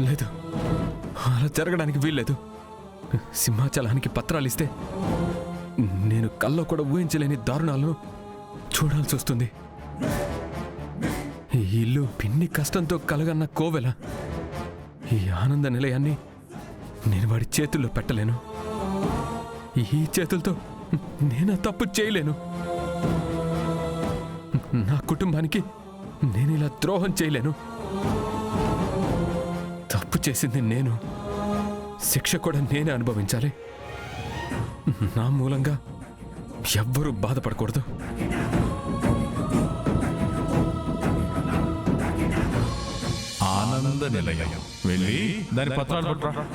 లేదు, అలా జరగడానికి వీల్లేదు. సింహాచలానికి పత్రాలు ఇస్తే నేను కల్లో కూడా ఊహించలేని దారుణాలను చూడాల్సి వస్తుంది. ఈ ఇల్లు పిన్ని కష్టంతో కలగన్న కోవెల. ఈ ఆనంద నిలయాన్ని నేను వాడి చేతుల్లో పెట్టలేను. ఈ చేతులతో నేను తప్పు చేయలేను. నా కుటుంబానికి నేను ఇలా ద్రోహం చేయలేను. తప్పు చేసింది నేను, శిక్ష కూడా నేనే అనుభవించాలి. నా మూలంగా ఎవ్వరూ బాధపడకూడదు. ఆనంద నిలయం వెళ్ళి దాని పత్రాలు పట్టురా.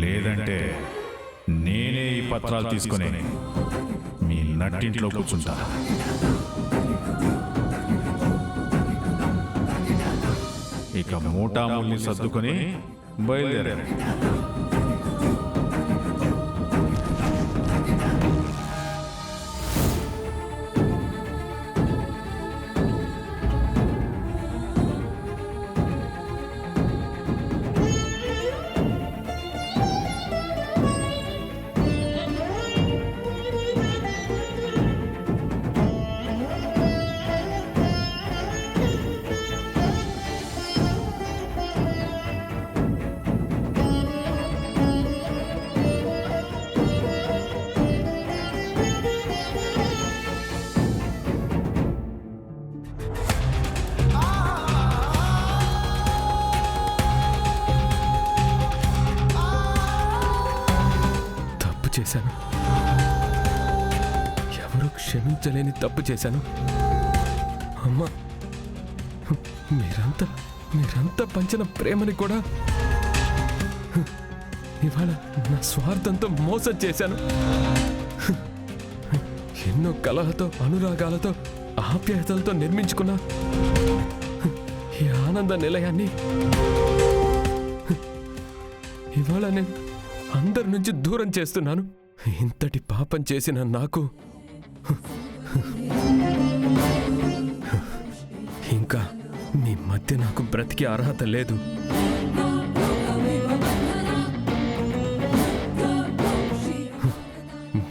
లేదంటే నేనే ఈ పత్రాలు తీసుకుని మీ నట్టింట్లో కూర్చుంటా. ఇక మూటాముల్ని సర్దుకొని బయలుదేరారు. చేశాను, ఎవరు క్షమించలేని తప్పు చేశాను. అమ్మా, మీరంతా పంచిన ప్రేమని కూడా ఇవాళ నా స్వార్థంతో మోసం చేశాను. ఎన్నో కలహతో, అనురాగాలతో, ఆప్యాయతలతో నిర్మించుకున్న ఈ ఆనంద నిలయాన్ని ఇవాళ నేను అందరి నుంచి దూరం చేస్తున్నాను. ఇంతటి పాపం చేసిన నాకు ఇంకా మీ మధ్య నాకు బ్రతికే అర్హత లేదు.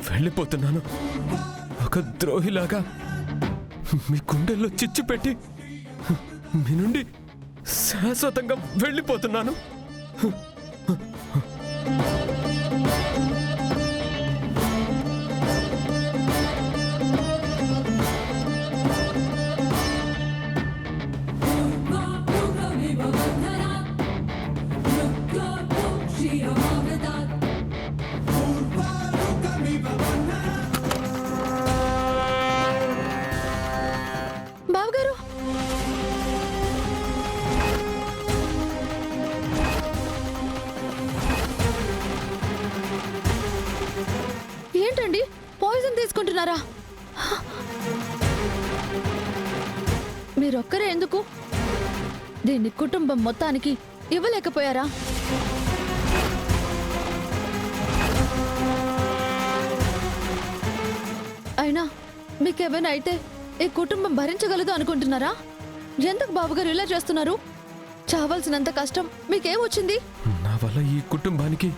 వెళ్ళిపోతున్నాను. ఒక ద్రోహిలాగా మీ గుండెల్లో చిచ్చు పెట్టి మీ నుండి శాశ్వతంగా వెళ్ళిపోతున్నాను. బావగారు, ఏంటండి పాయిజన్ తీసుకుంటున్నారా? మీరొక్కరే ఎందుకు? దీన్ని కుటుంబం మొత్తానికి ఇవ్వలేకపోయారా? అయినా మీకేమైనా అయితే ఈ కుటుంబం భరించగలదు అనుకుంటున్నారా? ఎందుకు బాబుగారు ఇలా చేస్తున్నారు? చావాల్సినంత కష్టం మీకేమొచ్చింది? నా వల్ల ఈ కుటుంబానికి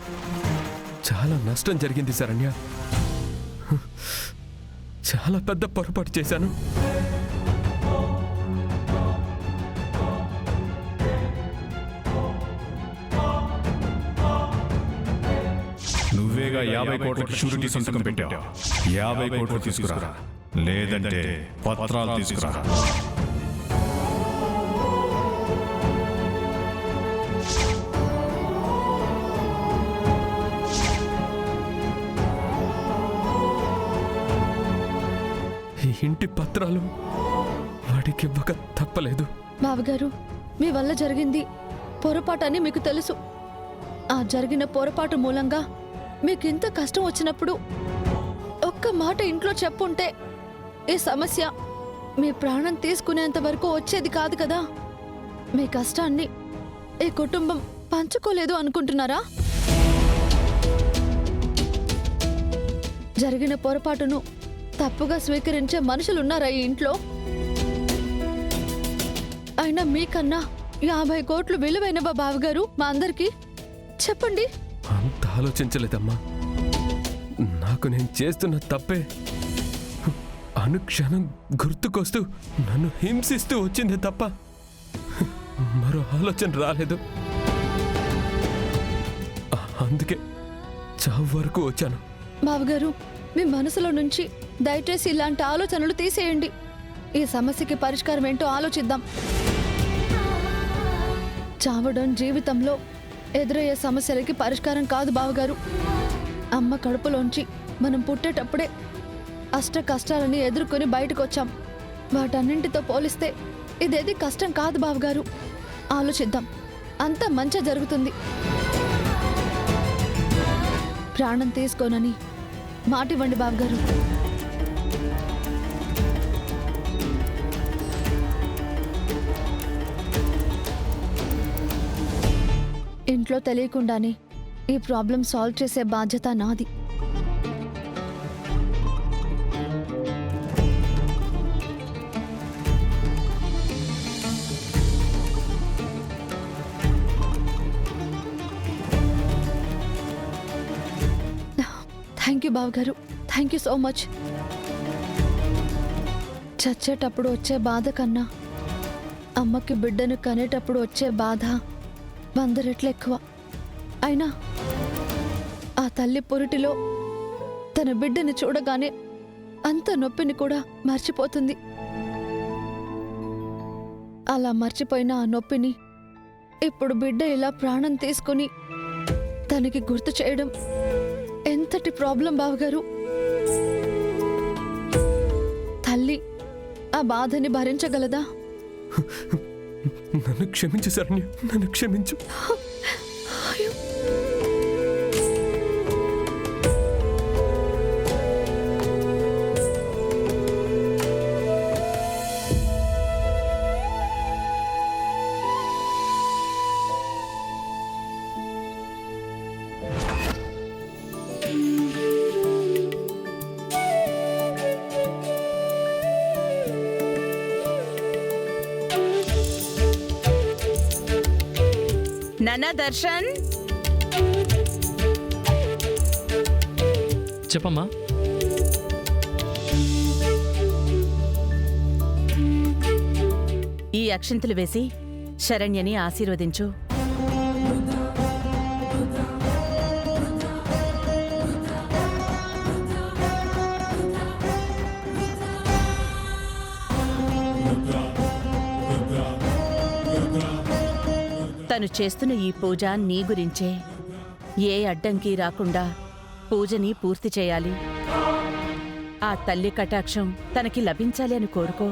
చాలా నష్టం జరిగింది శరణ్య. చాలా పెద్ద పొరపాటు చేశాను. నువ్వేగా 50 కోట్లకి షూరిటీ సంతకం పెట్టావు. 50 కోట్లు తీసుకురా, లేదంటే పత్రాలు తీసుకురా. ఈ ఇంటి పత్రాలు వాడికి ఇవ్వక తప్పలేదు. బావగారు, మీ వల్ల జరిగింది పొరపాటని మీకు తెలుసు. ఆ జరిగిన పొరపాటు మూలంగా మీకింత కష్టం వచ్చినప్పుడు ఒక్క మాట ఇంట్లో చెప్పుంటే ఈ సమస్య మీ ప్రాణం తీసుకునేంత వరకు వచ్చేది కాదు కదా. మీ కష్టాన్ని ఈ కుటుంబం పంచుకోలేదు అనుకుంటున్నారా? జరిగిన పొరపాటును తప్పుగా స్వీకరించే మనుషులున్నారా ఈ ఇంట్లో? అయినా మీకన్నా 50 కోట్లు విలువైనవా బావగారు మా అందరికీ? చెప్పండి. అంత ఆలోచించలేదమ్మా. నాకు నేను చేస్తున్న తప్పే అనుక్షణం గుర్తుకొస్తూ నన్ను హింసిస్తూ వచ్చిందే తప్ప మరో ఆలోచన రాలేదు. అందుకే చావు వరకు వచ్చాను. బావగారు, మీ మనసులో నుంచి దయచేసి ఇలాంటి ఆలోచనలు తీసేయండి. ఈ సమస్యకి పరిష్కారం ఏంటో ఆలోచిద్దాం. చావడం జీవితంలో ఎదురయ్యే సమస్యలకి పరిష్కారం కాదు బావగారు. అమ్మ కడుపులోంచి మనం పుట్టేటప్పుడే అష్ట కష్టాలని ఎదుర్కొని బయటకు వచ్చాం. వాటన్నింటితో పోలిస్తే ఇదేది కష్టం కాదు బావగారు. ఆలోచిద్దాం, అంతా మంచి జరుగుతుంది. ప్రాణం తీసుకోనని మాటివ్వండి బావగారు. ఇంట్లో తెలియకుండానే ఈ ప్రాబ్లం సాల్వ్ చేసే బాధ్యత నాది. థ్యాంక్ యూ బావగారు, థ్యాంక్ యూ సో మచ్. చచ్చేటప్పుడు వచ్చే బాధ కన్నా అమ్మకి బిడ్డను కనేటప్పుడు వచ్చే బాధ 100 రెట్లు ఎక్కువ. అయినా ఆ తల్లి పురిటిలో తన బిడ్డని చూడగానే అంత నొప్పిని కూడా మర్చిపోతుంది. అలా మర్చిపోయిన ఆ నొప్పిని ఇప్పుడు బిడ్డ ఇలా ప్రాణం తీసుకుని తనకి గుర్తు చేయడం ఎంతటి ప్రాబ్లం బావగారు. తల్లి ఆ బాధని భరించగలదా? నన్ను క్షమించు శరణ్య, నన్ను క్షమించు. అయ్యో. నానా దర్శన్, చెప్పమ్మా. ఈ అక్షింతలు వేసి శరణ్యని ఆశీర్వదించు. తను చేస్తున్న ఈ పూజ నీ గురించే. ఏ అడ్డంకి రాకుండా పూజని పూర్తి చేయాలి. ఆ తల్లి కటాక్షం తనకి లభించాలి అని కోరుకో.